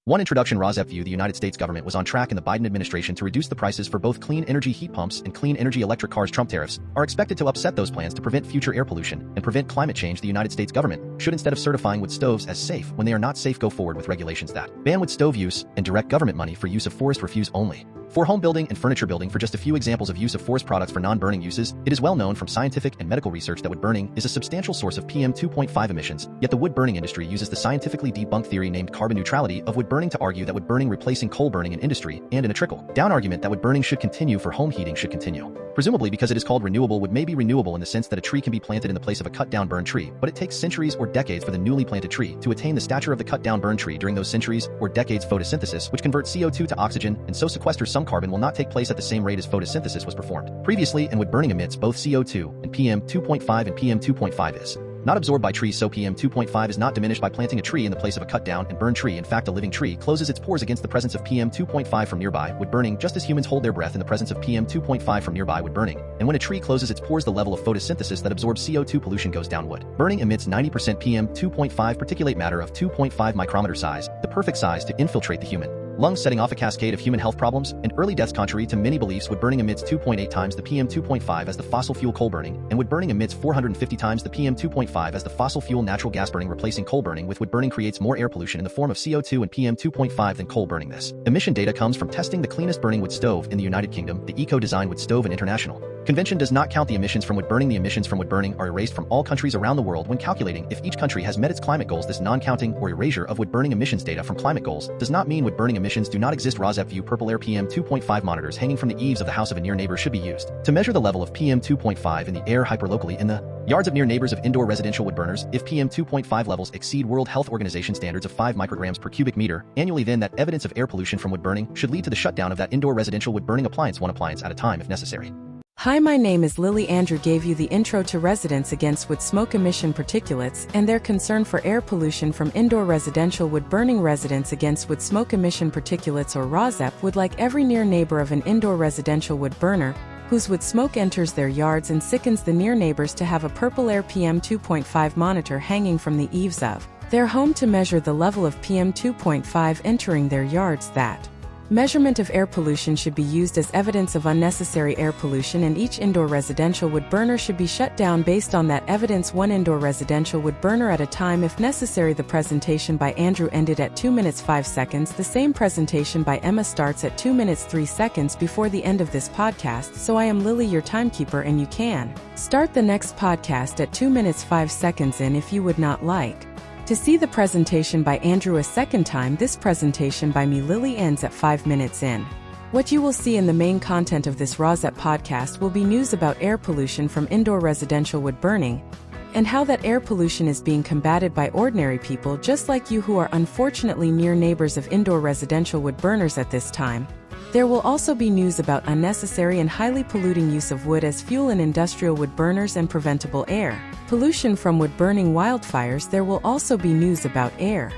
1. Introduction. RAWSEP View. The United States government was on track in the Biden administration to reduce the prices for both clean energy heat pumps and clean energy electric cars. Trump tariffs are expected to upset those plans to prevent future air pollution and prevent climate change. The United States government should, instead of certifying wood stoves as safe when they are not safe, go forward with regulations that ban wood stove use and direct government money for use of forest refuse only. For home building and furniture building. For just a few examples of use of forest products for non-burning uses, it is well known from scientific and medical research that wood burning is a substantial source of PM 2.5 emissions, yet the wood burning industry uses the scientifically debunked theory named carbon neutrality of wood burning to argue that wood burning replacing coal burning in industry and in a trickle-down argument that wood burning should continue for home heating should continue. Presumably because it is called renewable. Wood may be renewable in the sense that a tree can be planted in the place of a cut-down burned tree, but it takes centuries or decades for the newly planted tree to attain the stature of the cut-down burned tree. During those centuries or decades, photosynthesis, which converts CO2 to oxygen and so sequesters some carbon, will not take place at the same rate as photosynthesis was performed previously, and wood burning emits both CO2 and PM 2.5, and PM 2.5 is not absorbed by trees, so PM 2.5 is not diminished by planting a tree in the place of a cut-down and burned tree. In fact, a living tree closes its pores against the presence of PM 2.5 from nearby wood burning, just as humans hold their breath in the presence of PM 2.5 from nearby wood burning. And when a tree closes its pores, the level of photosynthesis that absorbs CO2 pollution goes down. Wood burning emits 90% PM 2.5 particulate matter of 2.5 micrometer size, the perfect size to infiltrate the human lungs, setting off a cascade of human health problems and early deaths. Contrary to many beliefs, wood burning emits 2.8 times the PM 2.5 as the fossil fuel coal burning, and wood burning emits 450 times the PM 2.5 as the fossil fuel natural gas burning. Replacing coal burning with wood burning creates more air pollution in the form of CO2 and PM 2.5 than coal burning. This emission data comes from testing the cleanest burning wood stove in the United Kingdom, the Eco-Design Wood Stove and International Convention does not count the emissions from wood burning. The emissions from wood burning are erased from all countries around the world when calculating if each country has met its climate goals. This non-counting or erasure of wood burning emissions data from climate goals does not mean wood burning emissions do not exist. RAWSEP View. Purple air. PM 2.5 monitors hanging from the eaves of the house of a near neighbor should be used to measure the level of PM 2.5 in the air hyperlocally in the yards of near neighbors of indoor residential wood burners. If PM 2.5 levels exceed World Health Organization standards of 5 micrograms per cubic meter annually, then that evidence of air pollution from wood burning should lead to the shutdown of that indoor residential wood burning appliance, one appliance at a time if necessary. Hi, my name is Lily. Andrew gave you the intro to residents against wood smoke emission particulates and their concern for air pollution from indoor residential wood burning. Residents against wood smoke emission particulates, or RAWSEP, would like every near neighbor of an indoor residential wood burner whose wood smoke enters their yards and sickens the near neighbors to have a purple air PM 2.5 monitor hanging from the eaves of their home to measure the level of PM 2.5 entering their yards. That measurement of air pollution should be used as evidence of unnecessary air pollution, and each indoor residential wood burner should be shut down based on that evidence, one indoor residential wood burner at a time if necessary. The presentation by Andrew ended at 2 minutes 5 seconds. The same presentation by Emma starts at 2 minutes 3 seconds before the end of this podcast. So I am Lily, your timekeeper, and you can start the next podcast at 2 minutes 5 seconds in if you would not like to see the presentation by Andrew a second time. This presentation by me, Lily, ends at 5 minutes in. What you will see in the main content of this RAWSEP podcast will be news about air pollution from indoor residential wood burning and how that air pollution is being combated by ordinary people just like you who are unfortunately near neighbors of indoor residential wood burners at this time. There will also be news about unnecessary and highly polluting use of wood as fuel in industrial wood burners and preventable air pollution from wood burning wildfires. There will also be news about air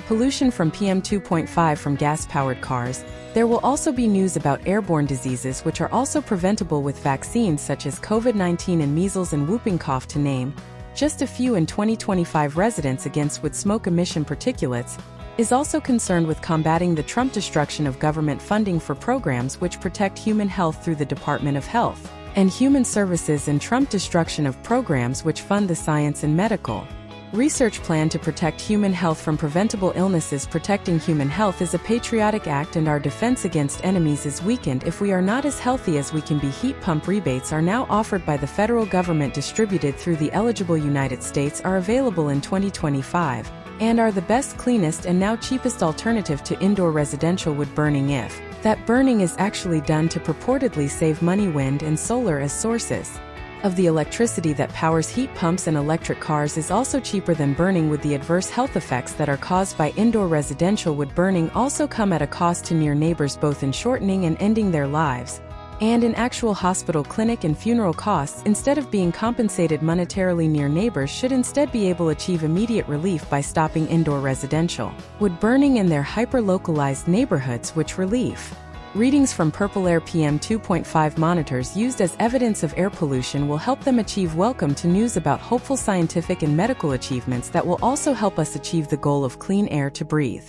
pollution from PM 2.5 from gas-powered cars. There will also be news about airborne diseases which are also preventable with vaccines such as COVID-19 and measles and whooping cough, to name just a few. In 2025, residents against wood smoke emission particulates is also concerned with combating the Trump destruction of government funding for programs which protect human health through the Department of Health and Human Services, and Trump destruction of programs which fund the science and medical research plan to protect human health from preventable illnesses. Protecting human health is a patriotic act, and our defense against enemies is weakened if we are not as healthy as we can be. Heat pump rebates are now offered by the federal government, distributed through the eligible United States, are available in 2025 and are the best, cleanest, and now cheapest alternative to indoor residential wood burning if that burning is actually done to purportedly save money. Wind and solar as sources of the electricity that powers heat pumps and electric cars is also cheaper than burning wood. The adverse health effects that are caused by indoor residential wood burning also come at a cost to near neighbors, both in shortening and ending their lives and in actual hospital, clinic, and funeral costs. Instead of being compensated monetarily, near neighbors should instead be able to achieve immediate relief by stopping indoor residential wood burning in their hyper-localized neighborhoods, which relief readings from purple air PM 2.5 monitors used as evidence of air pollution will help them achieve. Welcome to news about hopeful scientific and medical achievements that will also help us achieve the goal of clean air to breathe.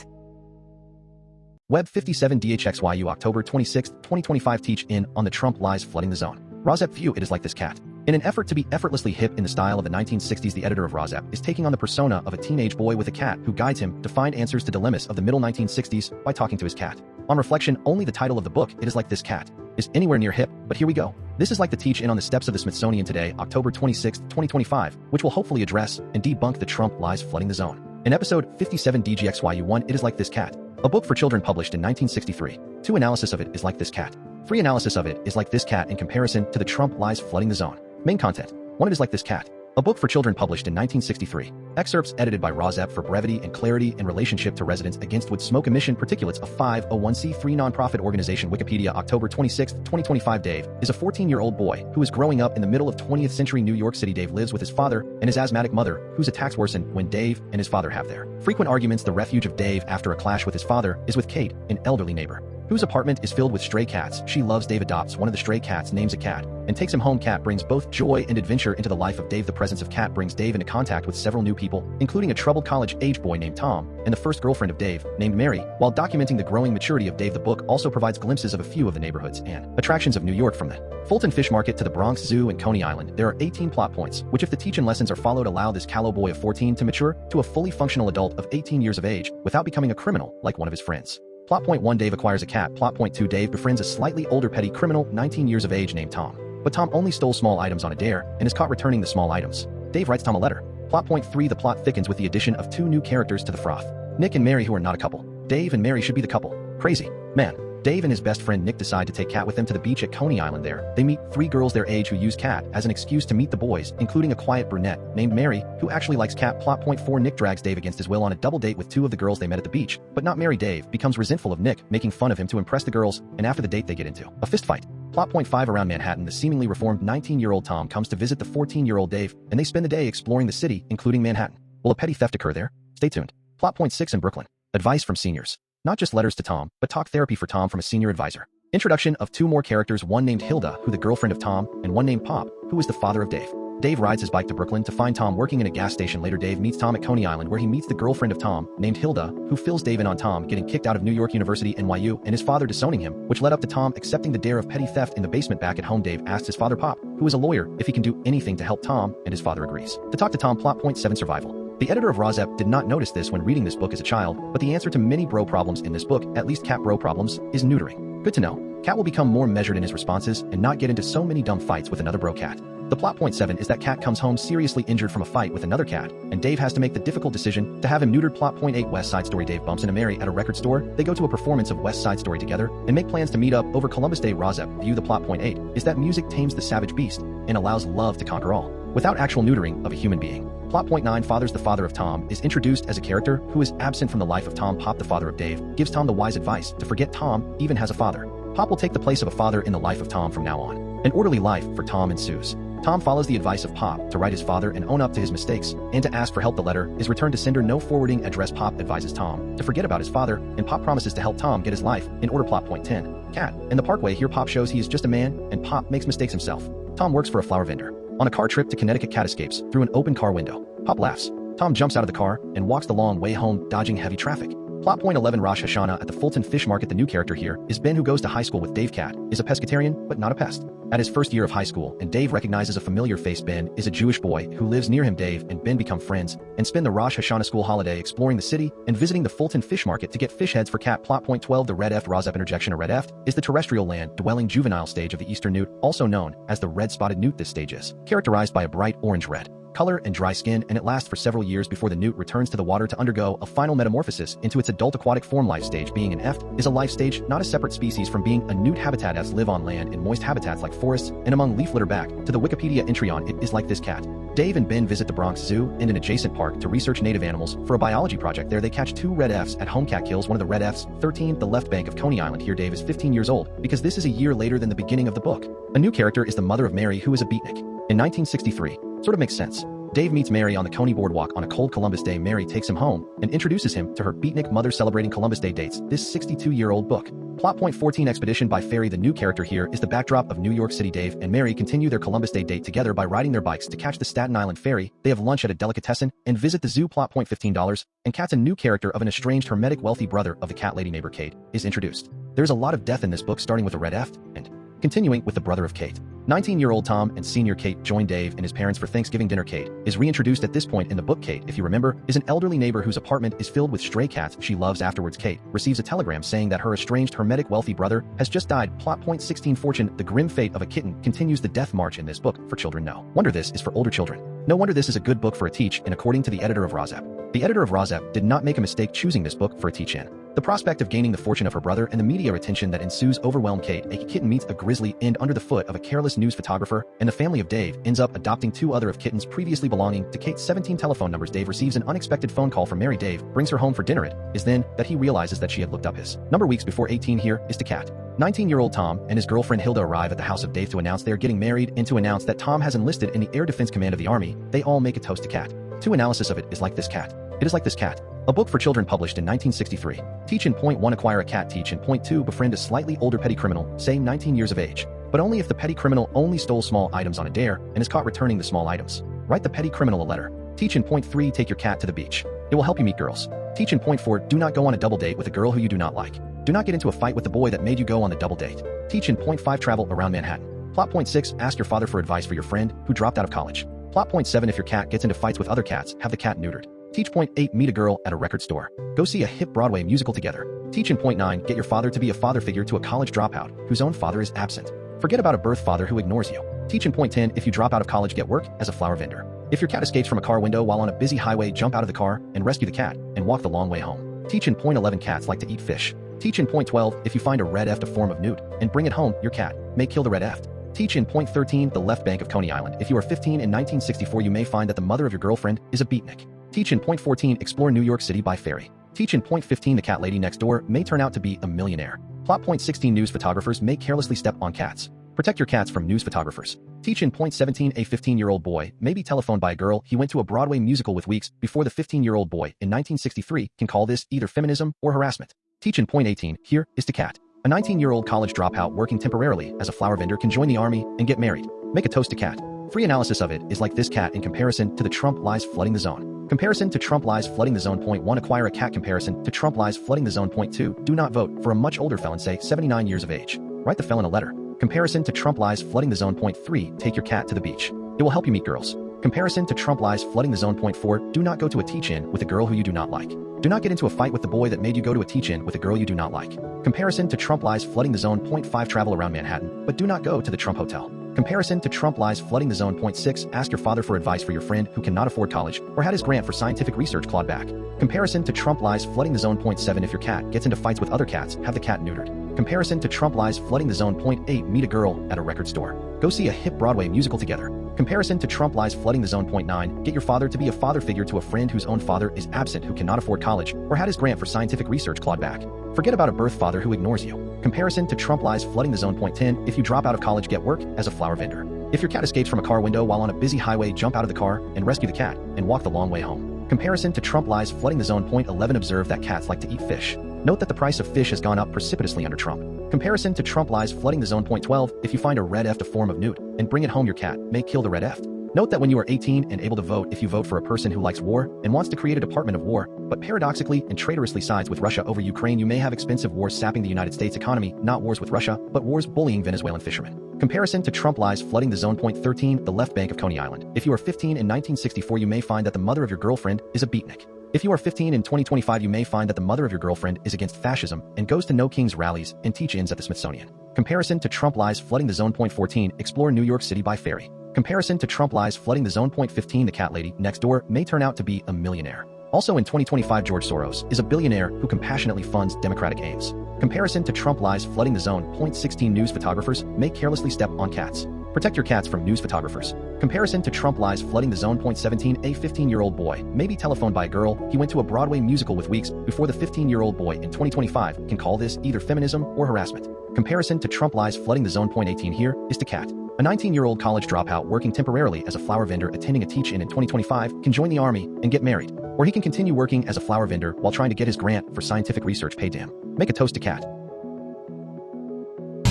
Web 57DHXYU October 26, 2025 Teach in on the Trump lies flooding the zone. RAWSEP View It is like this cat. In an effort to be effortlessly hip in the style of the 1960s, the editor of RAWSEP is taking on the persona of a teenage boy with a cat who guides him to find answers to dilemmas of the middle 1960s by talking to his cat. On reflection, only the title of the book, It is like this cat, is anywhere near hip, but here we go. This is like the teach in on the steps of the Smithsonian today, October 26, 2025, which will hopefully address and debunk the Trump lies flooding the zone. In episode 57DHXYU1, It is like this cat, a book for children published in 1963. 2 Analysis of it is like this cat. 3 Analysis of it is like this cat in comparison to the Trump lies flooding the zone. Main content. 1 It is like this cat, a book for children published in 1963. Excerpts edited by RAWSEP for brevity and clarity in relationship to residents against wood smoke emission particulates of 501c3 nonprofit organization. Wikipedia October 26, 2025 Dave is a 14-year-old boy who is growing up in the middle of 20th century New York City. Dave lives with his father and his asthmatic mother, whose attacks worsen when Dave and his father have their frequent arguments. The refuge of Dave after a clash with his father is with Kate, an elderly neighbor whose apartment is filled with stray cats. She loves Dave, adopts one of the stray cats, names a cat, and takes him home. Cat brings both joy and adventure into the life of Dave. The presence of cat brings Dave into contact with several new people, including a troubled college-age boy named Tom and the first girlfriend of Dave, named Mary. While documenting the growing maturity of Dave, the book also provides glimpses of a few of the neighborhoods and attractions of New York, from the Fulton Fish Market to the Bronx Zoo and Coney Island. There are 18 plot points, which if the teach-in lessons are followed allow this callow boy of 14 to mature to a fully functional adult of 18 years of age without becoming a criminal like one of his friends. Plot point 1 Dave acquires a cat. Plot point 2 Dave befriends a slightly older petty criminal, 19 years of age, named Tom. But Tom only stole small items on a dare and is caught returning the small items. Dave writes Tom a letter. Plot point 3 The plot thickens with the addition of 2 new characters to the froth. Nick and Mary, who are not a couple. Dave and Mary should be the couple. Crazy. Man. Dave and his best friend Nick decide to take Cat with them to the beach at Coney Island. There, they meet 3 girls their age who use Cat as an excuse to meet the boys, including a quiet brunette named Mary, who actually likes Cat. Plot point 4 Nick drags Dave against his will on a double date with 2 of the girls they met at the beach, but not Mary. Dave becomes resentful of Nick making fun of him to impress the girls, and after the date they get into a fist fight. Plot point 5 Around Manhattan, the seemingly reformed 19-year-old Tom comes to visit the 14-year-old Dave, and they spend the day exploring the city, including Manhattan. Will a petty theft occur there? Stay tuned. Plot point 6 In Brooklyn. Advice from seniors. Not just letters to Tom, but talk therapy for Tom from a senior advisor. Introduction of 2 more characters, one named Hilda, who the girlfriend of Tom, and one named Pop, who is the father of Dave. Dave rides his bike to Brooklyn to find Tom working in a gas station. Later Dave meets Tom at Coney Island, where he meets the girlfriend of Tom, named Hilda, who fills Dave in on Tom getting kicked out of New York University NYU and his father disowning him, which led up to Tom accepting the dare of petty theft in the basement. Back at home, Dave asks his father Pop, who is a lawyer, if he can do anything to help Tom, and his father agrees to talk to Tom. Plot point 7 Survival. The editor of RAWSEP did not notice this when reading this book as a child, but the answer to many bro problems in this book, at least cat bro problems, is neutering. Good to know. Cat will become more measured in his responses and not get into so many dumb fights with another bro cat. The plot point 7 is that Cat comes home seriously injured from a fight with another cat, and Dave has to make the difficult decision to have him neutered. Plot point 8 West Side Story. Dave bumps into Mary at a record store. They go to a performance of West Side Story together and make plans to meet up over Columbus Day. RAWSEP View. The plot point 8 is that music tames the savage beast and allows love to conquer all, without actual neutering of a human being. Plot point 9 Fathers. The father of Tom is introduced as a character who is absent from the life of Tom. Pop, the father of Dave, gives Tom the wise advice to forget Tom even has a father. Pop will take the place of a father in the life of Tom from now on. An orderly life for Tom ensues. Tom follows the advice of Pop to write his father and own up to his mistakes, and to ask for help. The letter is returned to sender, no forwarding address. Pop advises Tom to forget about his father, and Pop promises to help Tom get his life in order. Plot point 10 Cat. In the Parkway. Here Pop shows he is just a man, and Pop makes mistakes himself. Tom works for a flower vendor. On a car trip to Connecticut, Cat escapes through an open car window. Pop laughs. Tom jumps out of the car and walks the long way home, dodging heavy traffic. Plot point 11 Rosh Hashanah at the Fulton Fish Market. The new character here is Ben, who goes to high school with Dave. Cat is a pescatarian, but not a pest. At his first year of high school, and Dave recognizes a familiar face. Ben is a Jewish boy who lives near him. Dave and Ben become friends and spend the Rosh Hashanah school holiday exploring the city and visiting the Fulton Fish Market to get fish heads for Cat. Plot point 12 The Red Eft. RAWSEP interjection. A red eft is the terrestrial land-dwelling juvenile stage of the eastern newt, also known as the red-spotted newt. This stage is characterized by a bright orange-red color and dry skin, and it lasts for several years before the newt returns to the water to undergo a final metamorphosis into its adult aquatic form. Life stage. Being an eft is a life stage, not a separate species from being a newt. Habitat. Efts live on land in moist habitats like forests and among leaf litter. Back to the Wikipedia entry on It is like this cat. Dave and Ben visit the Bronx Zoo and an adjacent park to research native animals for a biology project. There they catch 2 red efts at home. Cat kills one of the red efts. 13 The left bank of Coney Island. Here Dave is 15 years old because this is a year later than the beginning of the book. A new character is the mother of Mary, who is a beatnik. In 1963. Sort of makes sense. Dave meets Mary on the Coney Boardwalk on a cold Columbus Day. Mary takes him home and introduces him to her beatnik mother celebrating Columbus Day dates. This 62-year-old book. Plot point 14 Expedition by ferry. The new character here is the backdrop of New York City. Dave and Mary continue their Columbus Day date together by riding their bikes to catch the Staten Island ferry. They have lunch at a delicatessen and visit the zoo. Plot point $15. And Kat's a new character of an estranged hermetic wealthy brother of the cat lady neighbor Kate is introduced. There's a lot of death in this book, starting with a red F and continuing with the brother of Kate. 19-year-old Tom and senior Kate join Dave and his parents for Thanksgiving dinner. Kate is reintroduced at this point in the book. Kate, if you remember, is an elderly neighbor whose apartment is filled with stray cats she loves. Afterwards, Kate receives a telegram saying that her estranged hermetic wealthy brother has just died. Plot point 16 Fortune. The grim fate of a kitten continues. The death march in this book for children. No wonder this is for older children. No wonder this is a good book for a teach, and according to the editor of RAWSEP. The editor of RAWSEP did not make a mistake choosing this book for a teach-in. The prospect of gaining the fortune of her brother and the media attention that ensues overwhelm Kate. A kitten meets a grisly end under the foot of a careless news photographer, and the family of Dave ends up adopting two other of kittens previously belonging to Kate's 17 telephone numbers. Dave receives an unexpected phone call from Mary. Dave brings her home for dinner. It is then that he realizes that she had looked up his number weeks before. 18 here is to Cat. 19-year-old Tom and his girlfriend Hilda arrive at the house of Dave to announce they are getting married and to announce that Tom has enlisted in the Air Defense Command of the Army. They all make a toast to Cat. Two analysis of it is like this cat. It is like this cat. A book for children published in 1963. Teach in point 1 acquire a cat. Teach in point 2 befriend a slightly older petty criminal, say 19 years of age. But only if the petty criminal only stole small items on a dare and is caught returning the small items. Write the petty criminal a letter. Teach in point 3 take your cat to the beach. It will help you meet girls. Teach in point 4 do not go on a double date with a girl who you do not like. Do not get into a fight with the boy that made you go on the double date. Teach in point 5 travel around Manhattan. Plot point 6 ask your father for advice for your friend who dropped out of college. Plot point 7 if your cat gets into fights with other cats, have the cat neutered. Teach point 8 meet a girl at a record store. Go see a hip Broadway musical together. Teach in point 9 get your father to be a father figure to a college dropout whose own father is absent. Forget about a birth father who ignores you. Teach in point 10 if you drop out of college get work as a flower vendor. If your cat escapes from a car window while on a busy highway jump out of the car and rescue the cat and walk the long way home. Teach in point 11 cats like to eat fish. Teach in point 12 if you find a red eft a form of newt and bring it home your cat may kill the red eft. Teach in point 13 the left bank of Coney Island. If you are 15 in 1964 you may find that the mother of your girlfriend is a beatnik. Teach in point 14 explore New York City by ferry. Teach in point 15 the cat lady next door may turn out to be a millionaire. Plot point 16 news photographers may carelessly step on cats. Protect your cats from news photographers. Teach in point 17 a 15-year-old boy may be telephoned by a girl he went to a Broadway musical with weeks before. The 15-year-old boy in 1963 can call this either feminism or harassment. Teach in point 18 here is to Cat. A 19-year-old college dropout working temporarily as a flower vendor can join the army and get married. Make a toast to Cat. Free analysis of it is like this cat in comparison to the Trump lies flooding the zone. Comparison to Trump lies flooding the zone. Point 1 acquire a cat. Comparison to Trump lies flooding the zone. Point 2 do not vote for a much older felon, say 79 years of age. Write the felon a letter. Comparison to Trump lies flooding the zone. Point 3 take your cat to the beach. It will help you meet girls. Comparison to Trump lies flooding the zone. Point 4 do not go to a teach-in with a girl who you do not like. Do not get into a fight with the boy that made you go to a teach-in with a girl you do not like. Comparison to Trump lies flooding the zone. Point 5 travel around Manhattan, but do not go to the Trump Hotel. Comparison to Trump lies flooding the zone. Point 6 ask your father for advice for your friend who cannot afford college or had his grant for scientific research clawed back. Comparison to Trump lies flooding the zone. Point 7 if your cat gets into fights with other cats, have the cat neutered. Comparison to Trump lies flooding the zone. Point 8 meet a girl at a record store. Go see a hip Broadway musical together. Comparison to Trump lies flooding the zone. Point 9 get your father to be a father figure to a friend whose own father is absent who cannot afford college or had his grant for scientific research clawed back. Forget about a birth father who ignores you. Comparison to Trump lies flooding the zone. Point 10 if you drop out of college get work as a flower vendor. If your cat escapes from a car window while on a busy highway jump out of the car and rescue the cat and walk the long way home. Comparison to Trump lies flooding the zone. Point 11 observe that cats like to eat fish. Note that the price of fish has gone up precipitously under Trump. Comparison to Trump lies flooding the zone. Point 12 if you find a red eft a form of newt and bring it home your cat may kill the red eft. Note that when you are 18 and able to vote, if you vote for a person who likes war and wants to create a department of war, but paradoxically and traitorously sides with Russia over Ukraine, you may have expensive wars sapping the United States economy, not wars with Russia, but wars bullying Venezuelan fishermen. Comparison to Trump lies flooding the zone. Point 13 the left bank of Coney Island. If you are 15 in 1964 you may find that the mother of your girlfriend is a beatnik. If you are 15 in 2025 you may find that the mother of your girlfriend is against fascism and goes to No Kings rallies and teach-ins at the Smithsonian. Comparison to Trump lies flooding the zone. Point 14 explore New York City by ferry. Comparison to Trump lies flooding the zone. Point 15 the cat lady next door may turn out to be a millionaire. Also in 2025 George Soros is a billionaire who compassionately funds democratic aims. Comparison to Trump lies flooding the zone. Point 16 news photographers may carelessly step on cats. Protect your cats from news photographers. Comparison to Trump lies flooding the zone. 17. A 15-year-old boy may be telephoned by a girl he went to a Broadway musical with weeks before the 15-year-old boy in 2025 can call this either feminism or harassment. Comparison to Trump lies flooding the zone. 18 here is to Kat. A 19-year-old college dropout working temporarily as a flower vendor attending a teach-in 2025 can join the army and get married. Or he can continue working as a flower vendor while trying to get his grant for scientific research paid to him. Make a toast to Kat.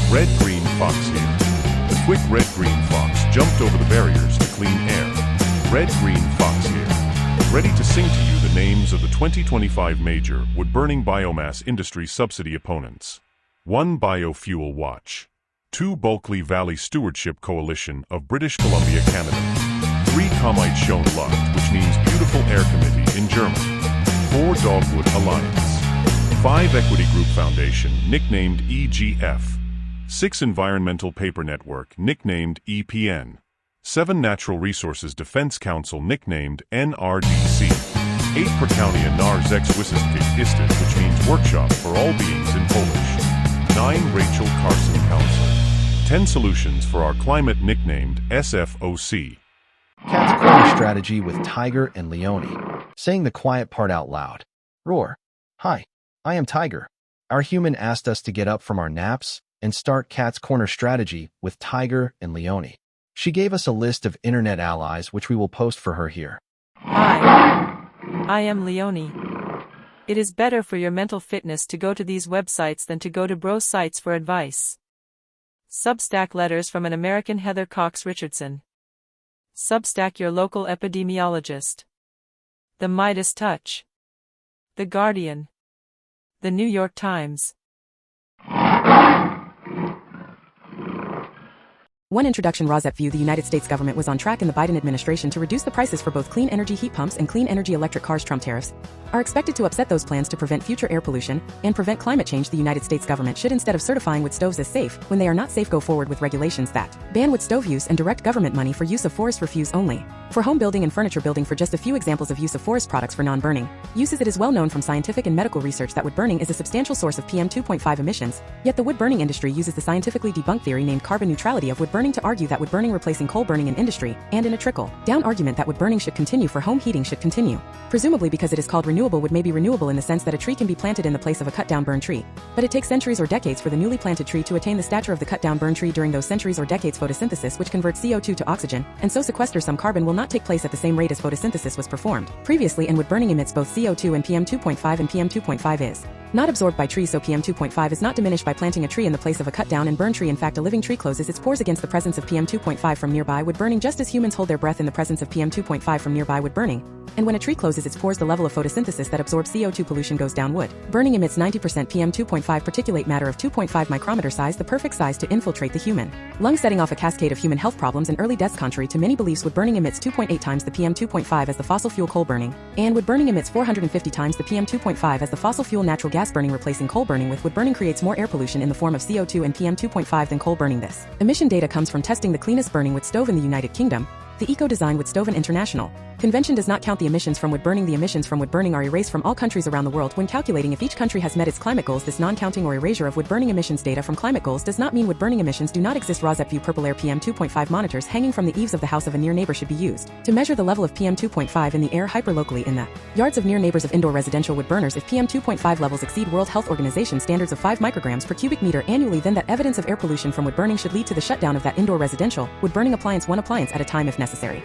Red-green fox here. The quick red-green fox jumped over the barriers to clean air. Red-green fox here. Ready to sing to you the names of the 2025 major wood-burning biomass industry subsidy opponents. 1. Biofuel Watch. 2. Bulkley Valley Stewardship Coalition of British Columbia, Canada. 3. Comite Schoen Lucht, which means Beautiful Air Committee in German. 4. Dogwood Alliance. 5. Equity Group Foundation, nicknamed EGF. 6. Environmental Paper Network, nicknamed EPN. 7. Natural Resources Defense Council, nicknamed NRDC. 8. Prakaunia na Rzeczywistość Istot, which means Workshop for All Beings in Polish. 9. Rachel Carson Council. 10 Solutions for Our Climate, nicknamed SFOC. Kat's corner strategy with Tiger and Leone. Saying the quiet part out loud. Roar. Hi, I am Tiger. Our human asked us to get up from our naps and start Kat's corner strategy with Tiger and Leone. She gave us a list of internet allies which we will post for her here. Hi, I am Leone. It is better for your mental fitness to go to these websites than to go to bro sites for advice. Substack letters from an American Heather Cox Richardson. Substack your local epidemiologist. The Midas Touch. The Guardian. The New York Times. One introduction. RAWSEP View. The United States government was on track in the Biden administration to reduce the prices for both clean energy heat pumps and clean energy electric cars. Trump tariffs are expected to upset those plans to prevent future air pollution and prevent climate change. The United States government should, instead of certifying wood stoves as safe when they are not safe, go forward with regulations that ban wood stove use and direct government money for use of forest refuse only for home building and furniture building. For just a few examples of use of forest products for non-burning uses, it is well known from scientific and medical research that wood burning is a substantial source of PM 2.5 emissions, yet the wood burning industry uses the scientifically debunked theory named carbon neutrality of wood burning to argue that wood burning replacing coal burning in industry, and in a trickle-down argument that wood burning should continue for home heating should continue. Presumably because it is called renewable, wood may be renewable in the sense that a tree can be planted in the place of a cut-down burn tree. But it takes centuries or decades for the newly planted tree to attain the stature of the cut-down burn tree. During those centuries or decades, photosynthesis, which converts CO2 to oxygen, and so sequesters some carbon, will not take place at the same rate as photosynthesis was performed previously, and wood burning emits both CO2 and PM 2.5, and PM 2.5 is not absorbed by trees, so PM 2.5 is not diminished by planting a tree in the place of a cut-down and burn tree. In fact, a living tree closes its pores against the presence of PM 2.5 from nearby wood burning, just as humans hold their breath in the presence of PM 2.5 from nearby wood burning. And when a tree closes its pores, the level of photosynthesis that absorbs CO2 pollution goes down. Wood burning emits 90% PM 2.5 particulate matter of 2.5 micrometer size, the perfect size to infiltrate the human lung, setting off a cascade of human health problems and early deaths. Contrary to many beliefs, wood burning emits 2.8 times the PM 2.5 as the fossil fuel coal burning, and wood burning emits 450 times the PM 2.5 as the fossil fuel natural gas burning, replacing coal burning with wood burning creates more air pollution in the form of CO2 and PM 2.5 than coal burning. This emission data comes from testing the cleanest burning wood stove in the United Kingdom. The Eco-Design Wood Stove International Convention does not count the emissions from wood burning. The emissions from wood burning are erased from all countries around the world when calculating if each country has met its climate goals. This non-counting or erasure of wood burning emissions data from climate goals does not mean wood burning emissions do not exist. RAWSEP View Purple Air. PM 2.5 monitors hanging from the eaves of the house of a near neighbor should be used to measure the level of PM 2.5 in the air hyperlocally in the yards of near neighbors of indoor residential wood burners. If PM 2.5 levels exceed World Health Organization standards of 5 micrograms per cubic meter annually, then that evidence of air pollution from wood burning should lead to the shutdown of that indoor residential wood burning appliance, one appliance at a time if necessary.